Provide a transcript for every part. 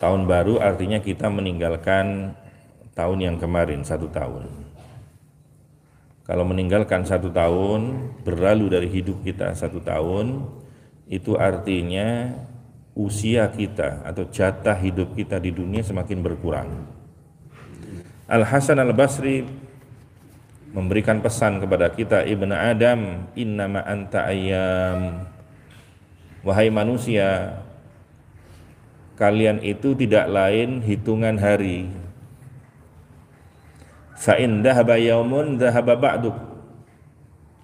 Tahun baru artinya kita meninggalkan tahun yang kemarin, 1 tahun. Kalau meninggalkan 1 tahun, berlalu dari hidup kita 1 tahun, itu artinya usia kita atau jatah hidup kita di dunia semakin berkurang. Al-Hasan Al-Basri memberikan pesan kepada kita, Ibnu Adam, innama anta ayyam. Wahai manusia, kalian itu tidak lain hitungan hari. Fa in dhahaba yaumun dhahaba ba'duk.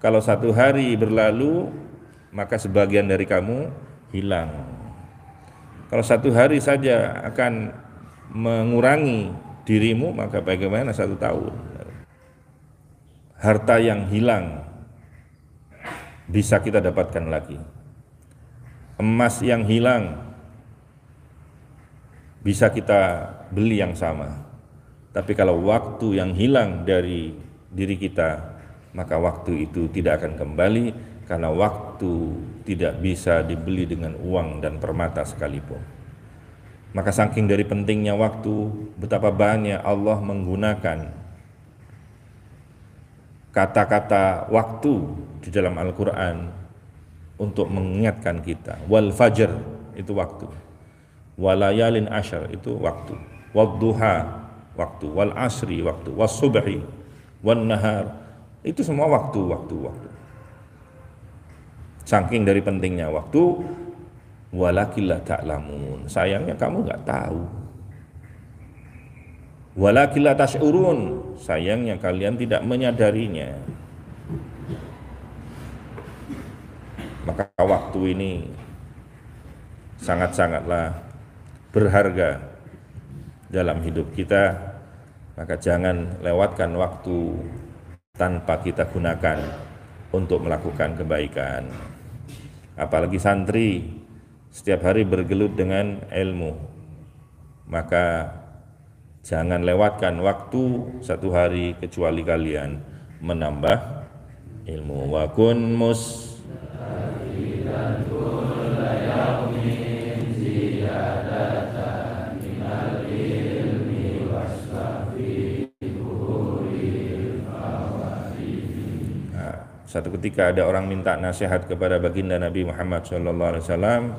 Kalau 1 hari berlalu, maka sebagian dari kamu hilang. Kalau 1 hari saja akan mengurangi dirimu, maka bagaimana 1 tahun? Harta yang hilang bisa kita dapatkan lagi. Emas yang hilang bisa kita beli yang sama. Tapi kalau waktu yang hilang dari diri kita, maka waktu itu tidak akan kembali, karena waktu tidak bisa dibeli dengan uang dan permata sekalipun. Maka saking dari pentingnya waktu, betapa banyak Allah menggunakan kata-kata waktu di dalam Al-Quran untuk mengingatkan kita. Wal fajr itu waktu, walayalin asyar itu waktu, wadduha waktu, wal asri waktu, was subhi, wan nahar, itu semua waktu. Saking dari pentingnya waktu, walakin la ta'lamun, sayangnya kamu nggak tahu. Walakin la tash'urun, sayangnya kalian tidak menyadarinya. Maka waktu ini sangat-sangatlah berharga dalam hidup kita. Maka jangan lewatkan waktu tanpa kita gunakan untuk melakukan kebaikan. Apalagi santri setiap hari bergelut dengan ilmu, maka jangan lewatkan waktu 1 hari kecuali kalian menambah ilmu. Wa kun Satu ketika ada orang minta nasihat kepada baginda Nabi Muhammad SAW,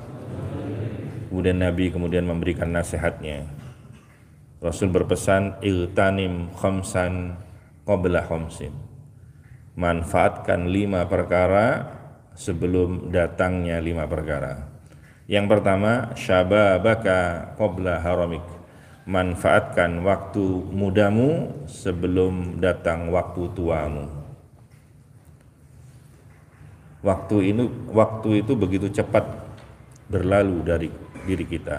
kemudian Nabi memberikan nasihatnya. Rasul berpesan, iltanim khamsan qabla khamsin, manfaatkan 5 perkara sebelum datangnya 5 perkara. Yang pertama, syababaka qabla haramik, manfaatkan waktu mudamu sebelum datang waktu tuamu. Waktu itu begitu cepat berlalu dari diri kita.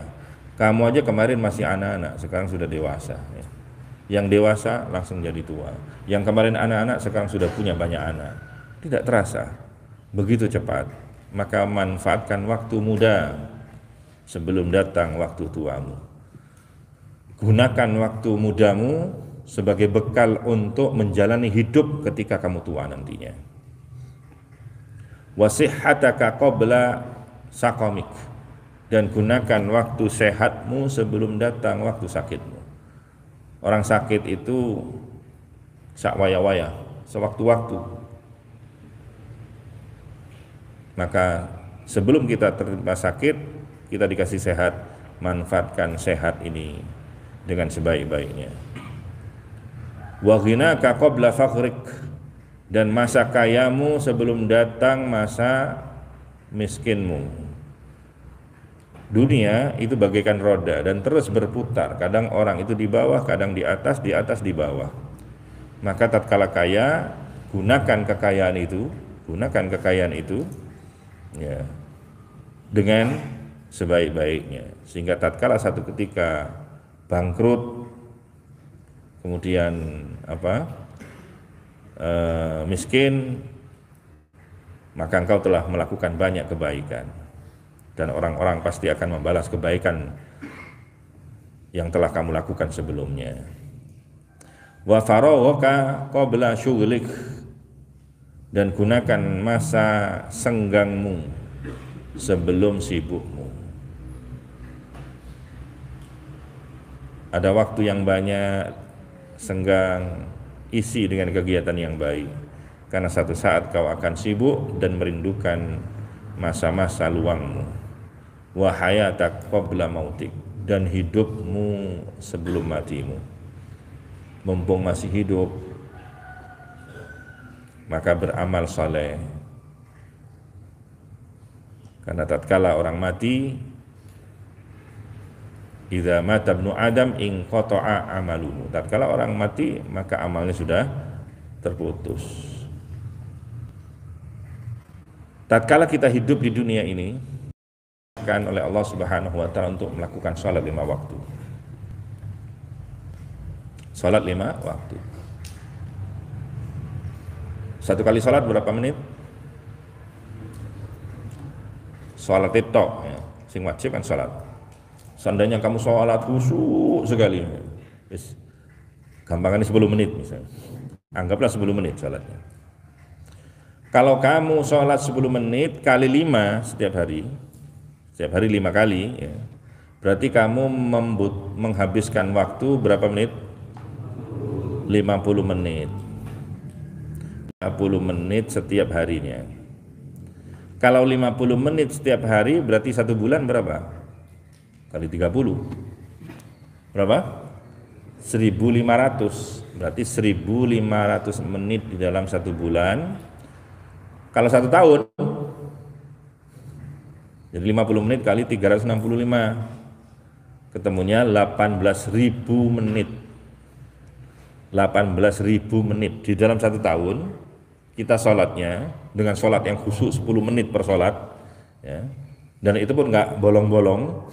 Kamu aja kemarin masih anak-anak, sekarang sudah dewasa. Yang dewasa langsung jadi tua. Yang kemarin anak-anak, sekarang sudah punya banyak anak. Tidak terasa, begitu cepat. Maka manfaatkan waktu muda sebelum datang waktu tuamu. Gunakan waktu mudamu sebagai bekal untuk menjalani hidup ketika kamu tua nantinya. Wasihhataka qabla saqamik, dan gunakan waktu sehatmu sebelum datang waktu sakitmu. Orang sakit itu sakwaya-waya, sewaktu-waktu. Maka sebelum kita tertimpa sakit, kita dikasih sehat, manfaatkan sehat ini dengan sebaik-baiknya. Wa ghinaka qabla faqrik, dan masa kayamu sebelum datang masa miskinmu. Dunia itu bagaikan roda dan terus berputar. Kadang orang itu di bawah, kadang di atas, di bawah. Maka tatkala kaya, gunakan kekayaan itu ya, dengan sebaik-baiknya, sehingga tatkala satu ketika bangkrut, kemudian miskin, maka engkau telah melakukan banyak kebaikan, dan orang-orang pasti akan membalas kebaikan yang telah kamu lakukan sebelumnya. Wa faraghaka qabla syughlik, dan gunakan masa senggangmu sebelum sibukmu. ada waktu yang banyak, senggang, isi dengan kegiatan yang baik. Karena satu saat kau akan sibuk dan merindukan masa-masa luangmu. Wa hayatak qabla mautik, dan hidupmu sebelum matimu. Mumpung masih hidup, maka beramal saleh. Karena tatkala orang mati, idza mata ibnu Adam inqata'a amaluhu. Tatkala orang mati, maka amalnya sudah terputus. Tatkala kita hidup di dunia ini, akan oleh Allah Subhanahu wa taala untuk melakukan salat 5 waktu. Salat 5 waktu. Satu kali salat berapa menit? Salat itu ya, sing wajib kan salat. Seandainya kamu salat khusyuk sekali, gampangannya 10 menit misalnya. Anggaplah 10 menit salatnya. Kalau kamu salat 10 menit kali 5 setiap hari 5 kali ya, berarti kamu menghabiskan waktu berapa menit? 50 menit. 50 menit setiap harinya. Kalau 50 menit setiap hari berarti 1 bulan berapa? Kali 30. Berapa? 1.500. Berarti 1.500 menit di dalam 1 bulan. Kalau 1 tahun, jadi 50 menit kali 365, ketemunya 18.000 menit. 18.000 menit di dalam 1 tahun. Kita sholatnya dengan sholat yang khusyuk 10 menit per sholat ya, dan itu pun nggak bolong-bolong,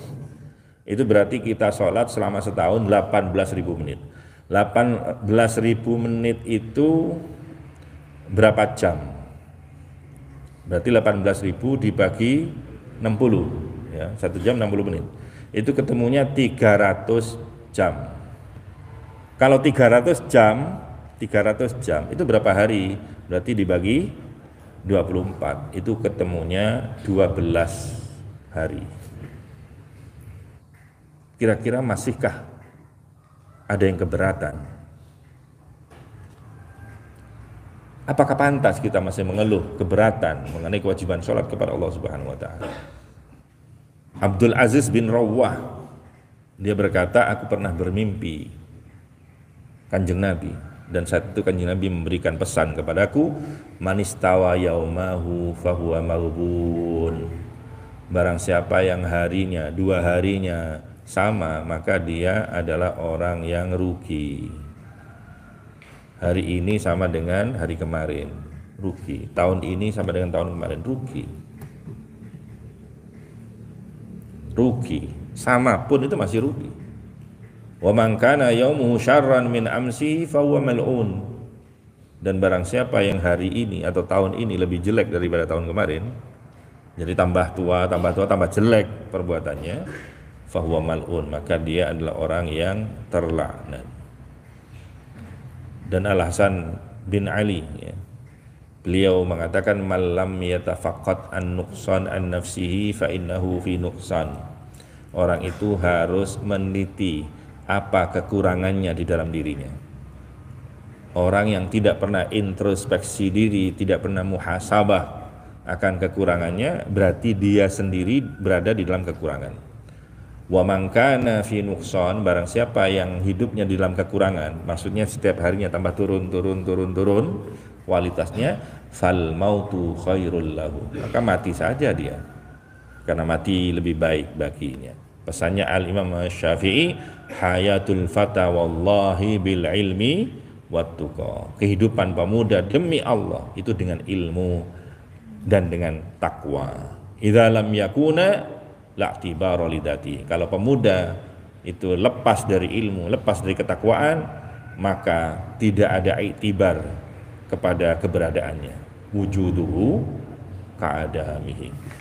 itu berarti kita sholat selama setahun 18.000 menit. 18.000 menit itu berapa jam? Berarti 18.000 dibagi 60 ya, 1 jam 60 menit, itu ketemunya 300 jam. Kalau 300 jam itu berapa hari? Berarti dibagi 24, itu ketemunya 12 hari. Kira-kira masihkah ada yang keberatan? Apakah pantas kita masih mengeluh keberatan mengenai kewajiban sholat kepada Allah Subhanahu wa taala? Abdul Aziz bin Rawwah, dia berkata, aku pernah bermimpi Kanjeng Nabi, dan saat itu Kanjeng Nabi memberikan pesan kepadaku, manistawa yaumahu fahuwa maghbun. Barang siapa yang harinya, 2 harinya sama, maka dia adalah orang yang rugi. Hari ini sama dengan hari kemarin, rugi. Tahun ini sama dengan tahun kemarin, rugi. Rugi, sama pun itu masih rugi. Wa man kana yaumuhu syarran min amsi fa huwa mal'un. Dan barang siapa yang hari ini atau tahun ini lebih jelek daripada tahun kemarin, jadi tambah tua tambah jelek perbuatannya, fa huwa mal'un, maka dia adalah orang yang terlaknat. Dan Al-Hasan bin Ali ya, beliau mengatakan, malam yatafaqqat an nuqsan an nafsihi fa innahu fi nuqsan. Orang itu harus meneliti apa kekurangannya di dalam dirinya. Orang yang tidak pernah introspeksi diri, tidak pernah muhasabah akan kekurangannya, berarti dia sendiri berada di dalam kekurangan. Wa man kana fi nuqsan, barang siapa yang hidupnya di dalam kekurangan, maksudnya setiap harinya tambah turun kualitasnya, fal mautu khairul lahu, maka mati saja dia, karena mati lebih baik baginya. Pesannya Al-Imam Syafi'i, hayatul fata wallahi bil ilmi wattuqa. Kehidupan pemuda demi Allah itu dengan ilmu dan dengan takwa. Idza lam yakuna la'tibara lidati. Kalau pemuda itu lepas dari ilmu, lepas dari ketakwaan, maka tidak ada iktibar kepada keberadaannya. Wujuduhu ka'adamihi.